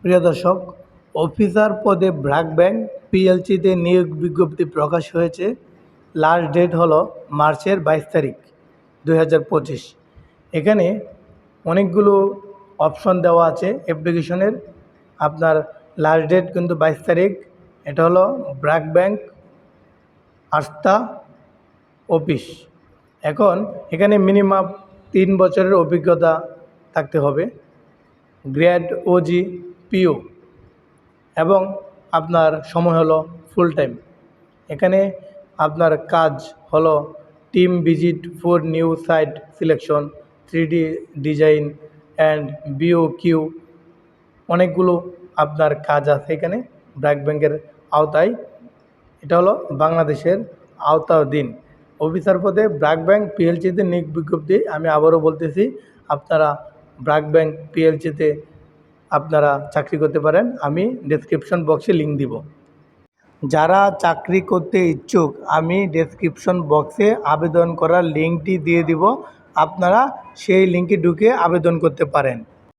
প্রিয় দর্শক, অফিসার পদে ব্র্যাক ব্যাংক পিএলসিতে নিয়োগ বিজ্ঞপ্তি প্রকাশ হয়েছে। লাস্ট ডেট হলো মার্চের 22 তারিখ 2025। এখানে অনেকগুলো অপশন দেওয়া আছে অ্যাপ্লিকেশনের। আপনার লাস্ট ডেট কিন্তু 22 তারিখ। এটা হলো ব্র্যাক ব্যাংক আস্থা অফিস। এখন এখানে মিনিমাম 3 বছরের অভিজ্ঞতা থাকতে হবে, গ্রেড ওজি পিও, এবং আপনার সময় হলো ফুল টাইম। এখানে আপনার কাজ হলো team visit for new site selection, 3D design and BOQ, অনেকগুলো আপনার কাজ আছে এখানে ব্র্যাক ব্যাংকের আওতায়। এটা হলো বাংলাদেশের আওতাধীন অফিসার পদে ব্র্যাক ব্যাংক পিএলসিতে নিয়োগ বিজ্ঞপ্তি। আমি আবারও বলতেছি, আপনারা ব্র্যাক ব্যাংক পিএলসিতে আপনারা চাকরি করতে পারেন। আমি ডেসক্রিপশন বক্সে লিঙ্ক দিব। যারা চাকরি করতে ইচ্ছুক, আমি ডেসক্রিপশন বক্সে আবেদন করার লিঙ্কটি দিয়ে দিব। আপনারা সেই লিঙ্কে ঢুকে আবেদন করতে পারেন।